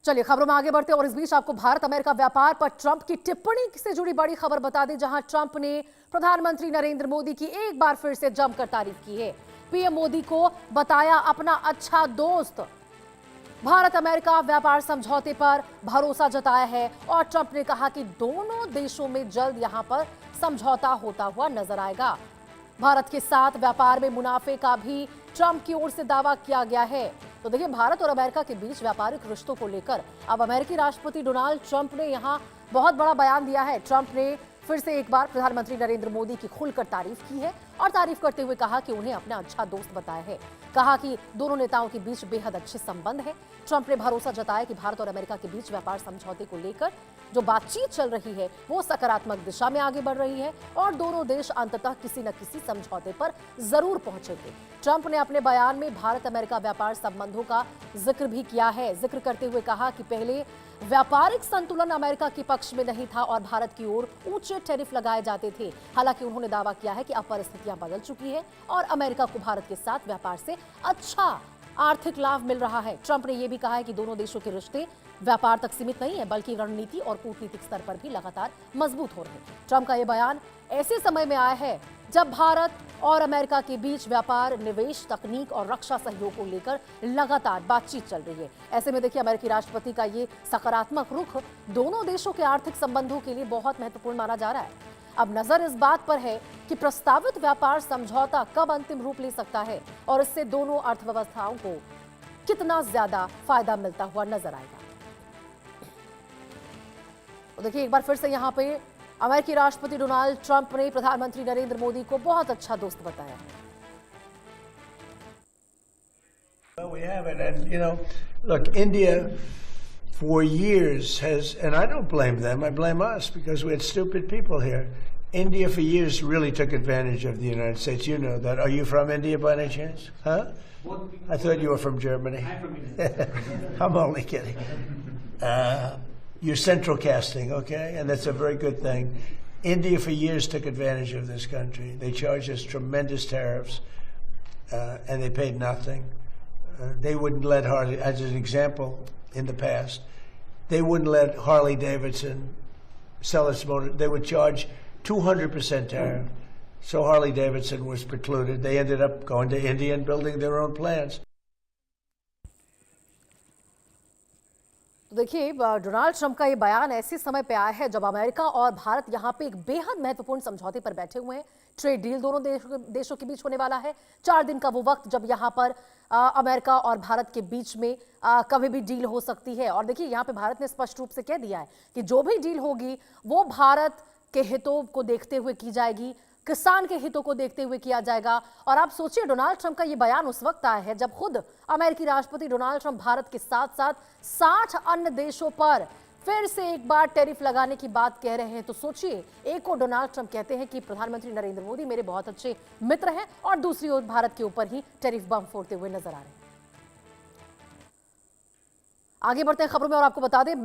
चलिए खबरों में आगे बढ़ते हैं और इस बीच आपको भारत अमेरिका व्यापार पर ट्रंप की टिप्पणी से जुड़ी बड़ी खबर बता दें, जहां ट्रंप ने प्रधानमंत्री नरेंद्र मोदी की एक बार फिर से जमकर तारीफ की है। पीएम मोदी को बताया अपना अच्छा दोस्त। भारत अमेरिका व्यापार समझौते पर भरोसा जताया है और ट्रंप ने कहा कि दोनों देशों में जल्द यहां पर समझौता होता हुआ नजर आएगा। भारत के साथ व्यापार में मुनाफे का भी ट्रंप की ओर से दावा किया गया है। तो देखिए, भारत और अमेरिका के बीच व्यापारिक रिश्तों को लेकर अब अमेरिकी राष्ट्रपति डोनाल्ड ट्रंप ने यहां बहुत बड़ा बयान दिया है। ट्रंप ने फिर से एक बार प्रधानमंत्री नरेंद्र मोदी की खुलकर तारीफ की है और तारीफ करते हुए कहा कि उन्हें अपना अच्छा दोस्त बताया है। कहा कि दोनों नेताओं के बीच बेहद अच्छे संबंध है। ट्रंप ने भरोसा जताया कि भारत और अमेरिका के बीच व्यापार समझौते को लेकर जो बातचीत चल रही है वो सकारात्मक दिशा में आगे बढ़ रही है और दोनों देश अंततः किसी न किसी समझौते पर जरूर पहुंचेंगे। ट्रंप ने अपने बयान में भारत अमेरिका व्यापार संबंधों का जिक्र भी किया है। जिक्र करते हुए कहा कि पहले व्यापारिक संतुलन अमेरिका के पक्ष में नहीं था और भारत की ओर ऊंचे टैरिफ लगाए जाते थे। हालांकि उन्होंने दावा किया है कि अब परिस्थितियां बदल चुकी है और अमेरिका को भारत के साथ व्यापार से अच्छा आर्थिक लाभ मिल रहा है। ट्रंप ने यह भी कहा है कि दोनों देशों के रिश्ते व्यापार तक सीमित नहीं है, बल्कि रणनीति और कूटनीतिक स्तर पर भी लगातार मजबूत हो रहे हैं। ट्रंप का यह बयान ऐसे समय में आया है जब भारत और अमेरिका के बीच व्यापार, निवेश, तकनीक और रक्षा सहयोग को लेकर लगातार बातचीत चल रही है। ऐसे में देखिए, अमेरिकी राष्ट्रपति का ये सकारात्मक रुख दोनों देशों के आर्थिक संबंधों के लिए बहुत महत्वपूर्ण माना जा रहा है। अब नजर इस बात पर है कि प्रस्तावित व्यापार समझौता कब अंतिम रूप ले सकता है और इससे दोनों अर्थव्यवस्थाओं को कितना ज्यादा फायदा मिलता हुआ नजर आएगा। तो देखिए, एक बार फिर से यहाँ पे अमेरिकी राष्ट्रपति डोनाल्ड ट्रंप ने प्रधानमंत्री नरेंद्र मोदी को बहुत अच्छा दोस्त बताया। Well, we have it, and look, India for years has, and I don't blame them, I blame us because we had stupid people here. India for years really took advantage of the United States. You know that. Are you from India by any chance? Huh? I thought you were from Germany. I'm from India. I'm only kidding. You're central casting, okay? And that's a very good thing. India for years took advantage of this country. They charged us tremendous tariffs, and they paid nothing. They wouldn't let Harley, as an example, in the past, they wouldn't let Harley Davidson sell its motor. They would charge 200% tariff. So Harley Davidson was precluded. They ended up going to India and building their own plants. तो देखिए, Donald Trump का ये बयान ऐसे समय पे आया है जब अमेरिका और भारत यहाँ पे एक बेहद महत्वपूर्ण समझौते पर बैठे हुए हैं। ट्रेड डील दोनों देशों के बीच होने वाला है। 4 दिन का वो वक्त जब यहाँ पर अमेरिका और भारत के बीच में कभी भी डील हो सकती है। और देखिए, यहाँ पे भारत ने स्पष्ट रूप से कह दिया है कि जो भी डील होगी वो भारत के हितों को देखते हुए की जाएगी, किसान के हितों को देखते हुए किया जाएगा। और आप सोचिए, डोनाल्ड ट्रंप का ये बयान उस वक्त आया है जब खुद अमेरिकी राष्ट्रपति डोनाल्ड ट्रंप भारत के साथ साथ 60 अन्य देशों पर फिर से एक बार टैरिफ लगाने की बात कह रहे हैं। तो सोचिए, एक और डोनाल्ड ट्रंप कहते हैं कि प्रधानमंत्री नरेंद्र मोदी मेरे बहुत अच्छे मित्र हैं और दूसरी ओर भारत के ऊपर ही टैरिफ बम फोड़ते हुए नजर आ रहे हैं। आगे बढ़ते हैं खबरों में और आपको बता दें,